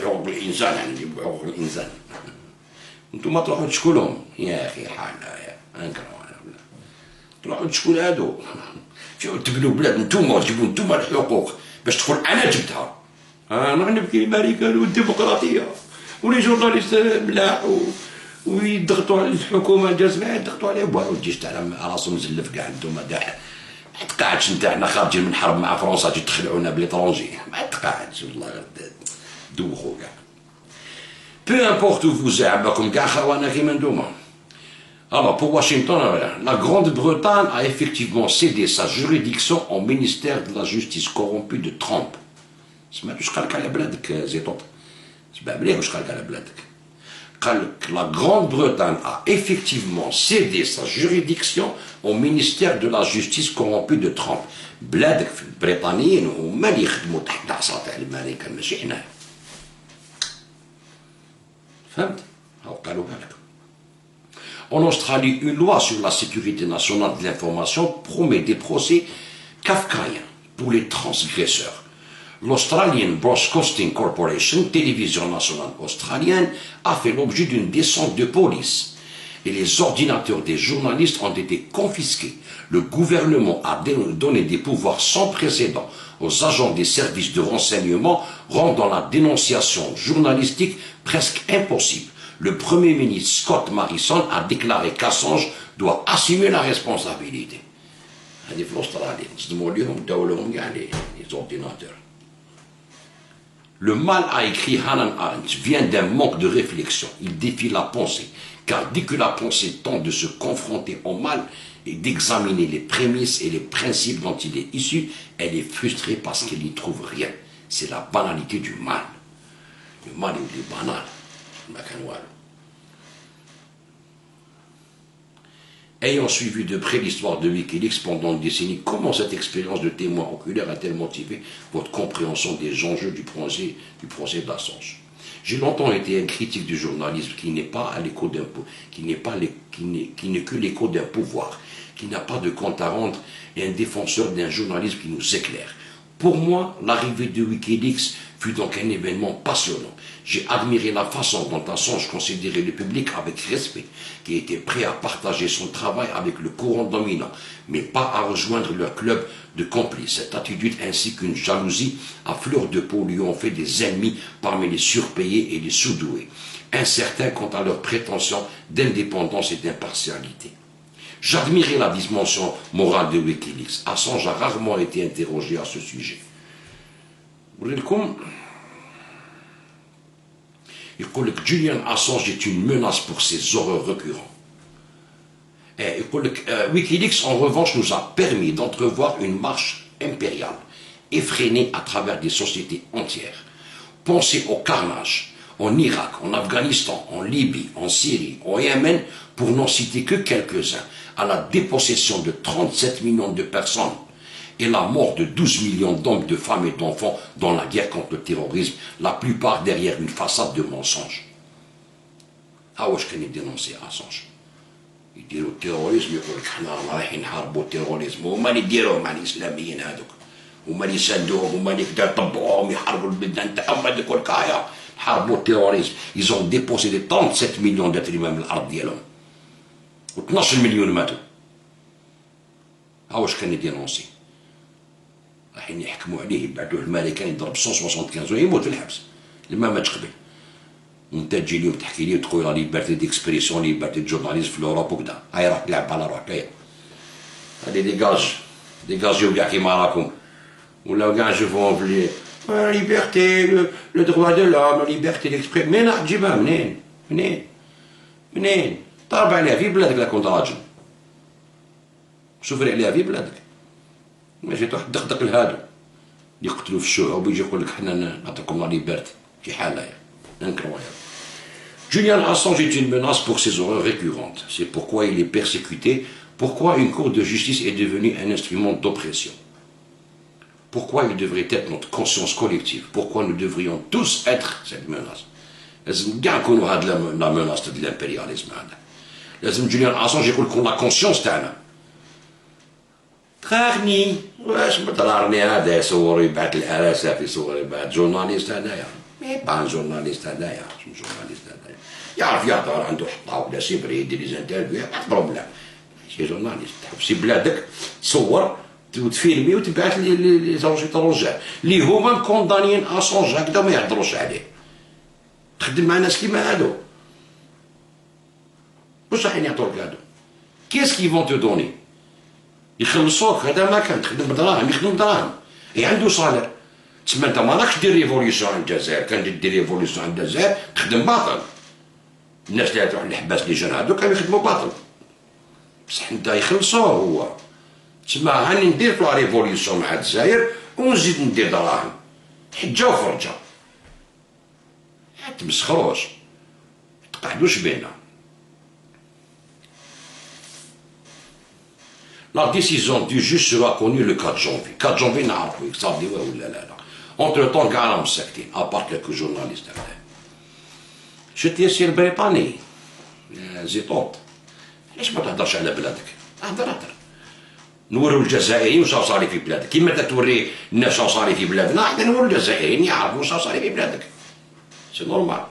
[SPEAKER 1] حقوق الانسان يعني نجيبوا حقوق الانسان. انتم تروحوا تشكولهم يا اخي حالة انكروا تروحوا تشكول هادو. تبنوا بلاد نتوما وتجيبوا نتوما الحقوق باش تقول انا جبتها. انا نبكي الامريكان والديمقراطيه ولي جورناليست ملاح ويضغطوا على الحكومه الجزائريه يضغطوا عليها والو تجيش تاع راسهم مزلف كاع انتوما داح. ما تقعدش انت حنا خارجين من حرب مع فرنسا تجي تخلعونا بليترونجي ما تقعدش والله دوخوا كاع. Peu importe où vous êtes, عباكم كاع خوانا كيما نتوما. Alors, pour Washington, la Grande-Bretagne a effectivement cédé sa juridiction au ministère de la Justice corrompu de Trump. La Grande-Bretagne a effectivement cédé sa juridiction au ministère de la Justice corrompu de Trump. بلادك في البريطانيين هما اللي يخدموا تحت عصا تاع الامريكان ماشي حنا. فهمت؟ هاو قالوا بالك. En Australie, une loi sur la sécurité nationale de l'information promet des procès kafkaïens pour les transgresseurs. l'Australian Broadcasting Corporation, télévision nationale australienne, a fait l'objet d'une descente de police. Et les ordinateurs des journalistes ont été confisqués. Le gouvernement a donné des pouvoirs sans précédent aux agents des services de renseignement, rendant la dénonciation journalistique presque impossible. Le Premier ministre Scott Morrison a déclaré qu'Assange doit assumer la responsabilité. Les ordinateurs. Le mal, a écrit Hannah Arendt, vient d'un manque de réflexion. Il défie la pensée, car dès que la pensée tente de se confronter au mal et d'examiner les prémices et les principes dont il est issu, elle est frustrée parce qu'elle n'y trouve rien. C'est la banalité du mal. Le mal est banal. Ayant suivi de près l'histoire de Wikileaks pendant une décennie, comment cette expérience de témoin oculaire a-t-elle motivé votre compréhension des enjeux du procès d'Assange? J'ai longtemps été un critique du journalisme qui n'est pas à l'écho d'un qui n'est que l'écho d'un pouvoir, qui n'a pas de compte à rendre, et un défenseur d'un journalisme qui nous éclaire. Pour moi, l'arrivée de Wikileaks fut donc un événement passionnant. J'ai admiré la façon dont Assange considérait le public avec respect, qui était prêt à partager son travail avec le courant dominant, mais pas à rejoindre leur club de complices. Cette attitude ainsi qu'une jalousie à fleur de peau lui ont fait des ennemis parmi les surpayés et les sous-doués, incertains quant à leurs prétentions d'indépendance et d'impartialité. J'admirais la dimension morale de Wikileaks. Assange a rarement été interrogé à ce sujet. Julian Assange est une menace pour ses horreurs récurrentes. Wikileaks, en revanche, nous a permis d'entrevoir une marche impériale, effrénée à travers des sociétés entières. Pensez au carnage en Irak, en Afghanistan, en Libye, en Syrie, au Yémen, pour n'en citer que quelques-uns, à la dépossession de 37 millions de personnes et la mort de 12 millions d'hommes, de femmes et d'enfants dans la guerre contre le terrorisme, la plupart derrière une façade de mensonges. Ah ouais, je connais dénoncer Assange. يديروا التيروريزم يقول لك حنا رايحين نحاربوا التيروريزم وهما اللي يديروه مع الاسلاميين هذوك هما اللي يساندوهم هما اللي كدا يطبقوهم يحاربوا البلدان تاعهم هذوك الكايا حاربوا التيروريزم. Ils ont dépossédé 37 millions d'êtres humains من الارض ديالهم و 12 مليون ماتوا. ها واش كان يدينونسي رايحين يحكموا عليه يبعدوه الامريكان يضرب 175 ويموت في الحبس لما ماتش قبل. وانت تجي اليوم تحكي لي وتقول لا ليبرتي ديكسبريسيون ليبرتي جورناليزم في الاوروب وكذا هاي راك تلعب على روحك هاي هادي ديجاجيو كاع كيما راكم ولا كاع نشوفوهم في لا ليبرتي لو دروا دو لوم لا ليبرتي ديكسبريم منين راح تجيبها منين ضرب عليها في بلادك لا كنت راجل سفري عليها في بلادك ماشي تروح تدقدق لهادو يقتلوا في الشعوب ويجي يقول لك حنا نعطيكم لا ليبرتي في حالة incroyable. Julian Assange est une menace pour ses horreurs récurrentes. C'est pourquoi il est persécuté, pourquoi une cour de justice est devenue un instrument d'oppression. Pourquoi il devrait être notre conscience collective. Pourquoi nous devrions tous être cette menace. لازم كاع نكونوا هاد لا menace de l'impérialisme هذا. لازم جوليان أسانج يقول لكم لا كونسيونس تاعنا. تراغني واش مضرارني هذا يصور يبعث الاراسه في صور يبعث جورناليست هذايا مي با جورناليست هذايا شنو جورناليست هذايا يعرف يهضر عنده حطه ولا سيبري يدير لي زانترفيو با بروبليم ماشي جورناليست تحبسي بلادك تصور وتفيلمي وتبعث لي زونجيتروجات اللي هما مكوندانيين اسونج هكذا ما يهضروش عليه تخدم مع ناس كيما هادو واش راح يعطوك هادو كيس كي فون تو دوني يخلصوك هذا ما كان تخدم بدراهم يخدم دراهم عنده صالير تسمى انت ما راكش دير ريفوليسيون عند الجزائر كان دير ريفوليسيون عند الجزائر تخدم باطل الناس اللي تروح للحباس لي جون هادو كانوا يخدموا باطل بصح انت يخلصوه هو تسمى هاني ندير في لا ريفوليسيون مع الجزائر ونزيد ندير دراهم حجه وفرجه تمسخروش تقعدوش بينا. La décision du juge sera connue le 4 janvier. 4 janvier, نعرفوا يصدقوا ولا لا. Entre temps, قاعدين مساكتين, à part quelques journalistes. شتي السي البريطاني زيطوط. ليش ما تهضرش على بلادك؟ هضر. نوروا الجزائريين واش صاري في بلادك، كيما تتوري الناس واش صاري في بلادنا، حنا نوروا الجزائريين يعرفوا واش صاري في بلادك. سي نورمال.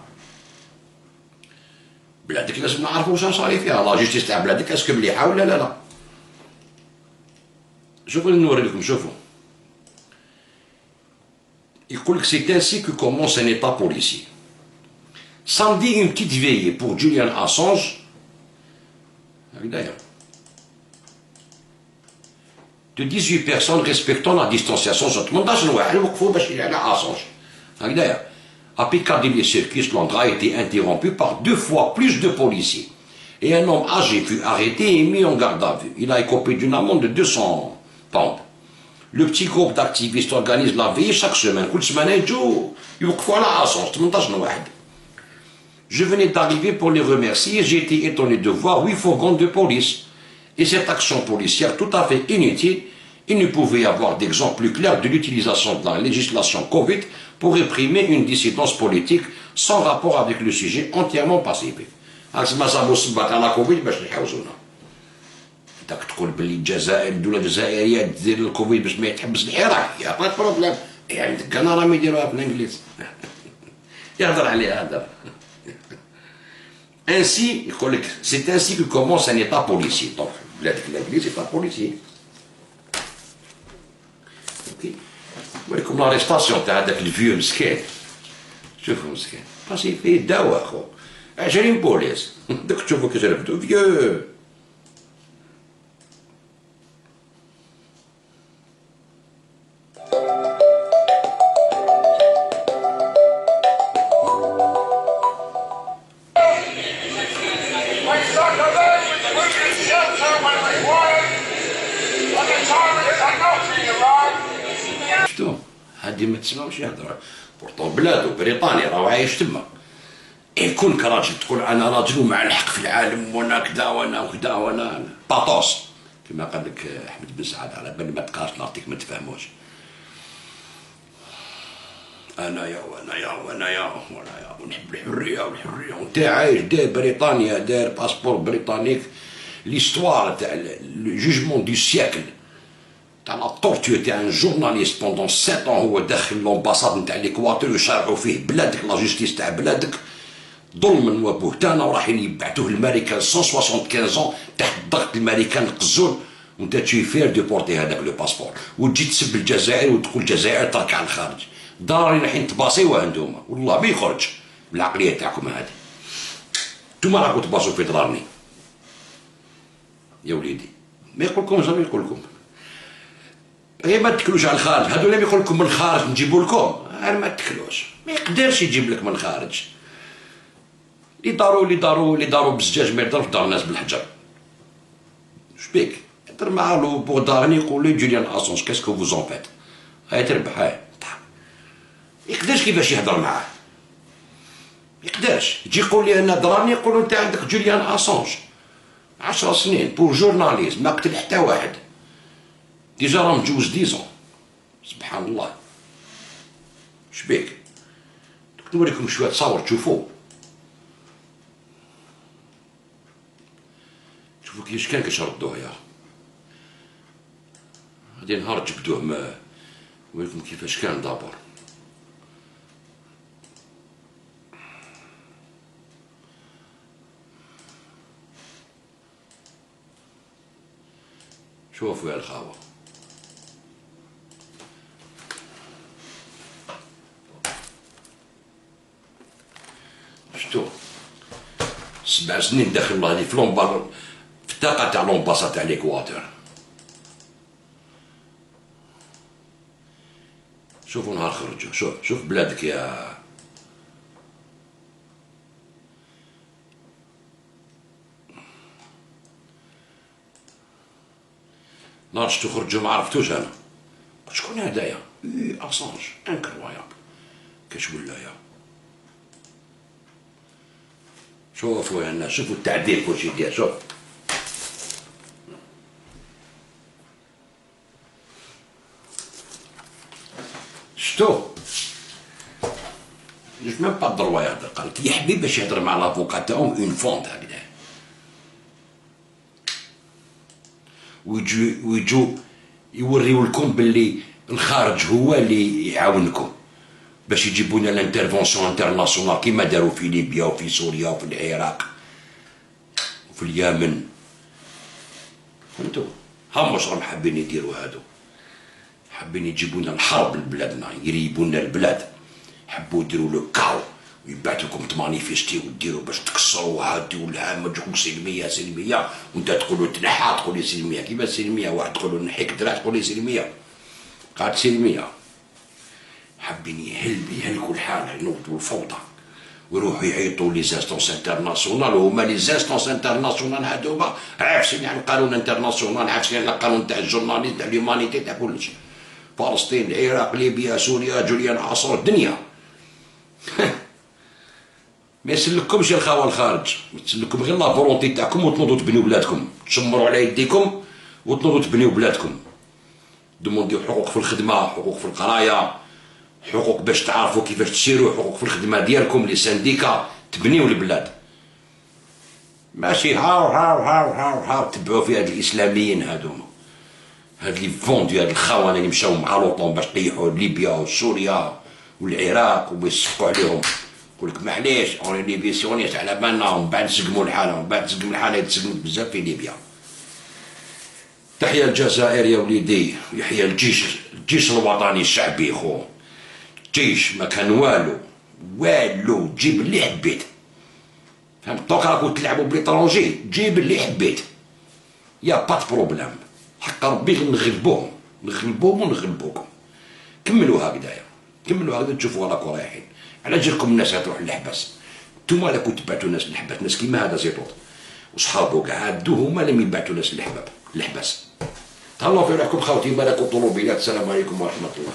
[SPEAKER 1] بلادك لازم نعرفوا واش صاري فيها، لا جيستيس تاع بلادك اسكو مليحه ولا لا لا. شوفوا نوري لكم، شوفوا. يقول لك c'est ainsi que commence un état policier. Samedi, une petite veillée pour Julian Assange. D'ailleurs. De 18 personnes respectant la distanciation social. 18 واحد وقفوا باش على أسانج. هكذايا. À Piccadilly Circus, Londres a été interrompu par 2 fois plus de policiers. Et un homme âgé fut arrêté et mis en garde à vue. Il a écopé d'une amende de 200 pounds. Le petit groupe d'activistes organise la veillée chaque semaine. كل سمانة يجوا يوقفوا على أسانج. 18 واحد. Je venais d'arriver pour les remercier. J'ai été étonné de voir 8 fourgons de police. Et cette action policière tout à fait inutile, il ne pouvait y avoir d'exemple plus clair de l'utilisation de la législation Covid pour réprimer une dissidence politique sans rapport avec le sujet entièrement pacifique. ما صابوا الصباط على كوفيد باش نحوسونا. داك تقول باللي الجزائر الدولة الجزائرية دير الكوفيد باش ما يتحبس الحراك، يا با بروبليم. يعني كان راهم يديروها بالانجليز. يهضر عليها هذا. Ainsi, c'est ainsi que commence un état policier. Donc, l'Anglais, c'est pas policier. Ok. Comme l'arrestation تاع هذاك الفيو مسكين. شوفوا مسكين. باسي فيه دواء خو. 20 بوليس. دوك تشوفوا كي جربتو فيو. شفتو هادي ما تسمعوش يهضر بورطو بلادو بريطانيا راهو عايش تما. يكون كراجل تقول انا راجل ومع الحق في العالم وانا كذا وانا وكذا وانا باطوس كما قال لك احمد بن سعد، على بالي ما تقراش الارتيك ما تفهموش. انايا وانايا وانايا وانايا ونحب الحريه والحريه وانت عايش داير بريطانيا داير باسبور بريطانيك. ليستوار تاع لو جوجمون دو سيكل تاع لا طورتور تاع ان جورناليست بوندون 7 هو داخل لومباساد نتاع ليكواتور يشرعوا فيه بلادك لا جوستيس تاع بلادك ظلما وبهتانا، ورايحين يبعثوه للماريكان 175 تحت ضغط الماريكان القزون، وانت تشي فير ديبورتي هذاك لو باسبور وتجي تسب الجزائر وتقول الجزائر ترك على الخارج. دارين رايحين تباصيوها انتوما والله ما يخرج بالعقليه تاعكم هذه. انتوما راكم تباصوا في درارني يا وليدي. ما يقولكم زعما يقولكم غير ما تكلوش على الخارج. هذو اللي يقول لكم من الخارج نجيبوا لكم غير ما تكلوش، ما يقدرش يجيب لك من الخارج. اللي داروا بالزجاج ما يضربش دار الناس بالحجر. شبيك هضر مع لو بودارني يقول لي جوليان اسونج كاسكو فوزون فيت هاي تربح. هاي ما يقدرش كيفاش يهضر معاه، ما يقدرش يجي يقول لي انا ضربني يقولوا انت عندك جوليان اسونج 10 سنين بور جورناليست ما قتل حتى واحد، ديجا راه متجوز 10 سبحان الله. شبيك نوريكم شويه تصاور تشوفوا كيفاش كان كيشردوه يا هادي نهار جبدوه ما نوريكم كيفاش كان دابور. شوفوا يا الخاوة شفتو 7 سنين داخل الله هادي في لومبار في الطاقة تاع لومباسا تاع ليكواتور. شوفوا نهار خرجوا. شوف بلادك يا نهار شتو خرجوا ما عرفتوش انا شكون هدايا. اسانج انكرويابل كاش ولايا. شوفوا يا الناس شوفوا التعديل كلشي يدير. شوف شتو جوج ميم با دروا يهضر قالك يا حبيبي باش يهضر مع لافوكا تاعهم اون فونت هكذا. ويجوا يوريو لكم باللي الخارج هو اللي يعاونكم باش يجيبوا لنا الانترفونسيون انترناسيونال كيما داروا في ليبيا وفي سوريا وفي العراق وفي اليمن. فهمتوا؟ هم واش راهم حابين يديروا هادو، حابين يجيبوا لنا الحرب لبلادنا، يريبوا لنا البلاد، حبوا يديروا لو كاو ويبعثوا لكم تمانيفيستي وديروا باش تكسروا هادي والعامة تقول سلمية سلمية، وانت تقولوا تنحى تقول لي سلمية. كيما سلمية؟ واحد تقول له نحيك دراع تقول لي سلمية، قاعد سلمية. حابين يهلكوا الحال، ينوضوا الفوضى ويروحوا يعيطوا لي زانستونس انترناسيونال، وهما لي زانستونس انترناسيونال هادوما عافسين على القانون انترناسيونال، عافسين على القانون تاع الجورناليست تاع اليومانيتي تاع كلشي. فلسطين، العراق، ليبيا، سوريا، جوليان عصر، الدنيا. ما يسلككمش يا الخاوه الخارج، يسلككم غير لا فولونتي تاعكم وتنوضوا تبنيو بلادكم، تشمروا على يديكم وتنوضوا تبنيو بلادكم. دومونديو حقوق في الخدمه، حقوق في القرايه، حقوق باش تعرفوا كيفاش تسيروا، حقوق في الخدمه ديالكم لي سانديكا، تبنيو البلاد. ماشي هاو تبعوا في هاد الاسلاميين هادوما، هاد لي فوندو، هاد الخونه اللي مشاو مع لوطون باش طيحوا ليبيا وسوريا والعراق ويسقوا عليهم. يقول لك معليش اوني ليبيسيونيست على بالنا، ومن بعد نسقموا الحاله، ومن بعد تسقم الحاله تسقمت بزاف في ليبيا. تحيا الجزائر يا وليدي، يحيا الجيش الوطني الشعبي. خو الجيش ما كان والو جيب اللي حبيت. فهمت؟ دوك راكم تلعبوا بليترونجي، جيب اللي حبيت، يا بات بروبلام. حق ربي نغلبوهم ونغلبوكم. كملوا هكذايا، كملوا هكذا تشوفوا راكم رايحين. على جالكم الناس تروح للحباس؟ نتوما لا كنتو تبعتوا ناس للحباس، ناس كيما هذا زيطوط وصحابو كاع هادو هما لم يبعتوا ناس للحباس. تهلاو في روحكم خاوتي، مالك طلوبيات. السلام عليكم ورحمه الله.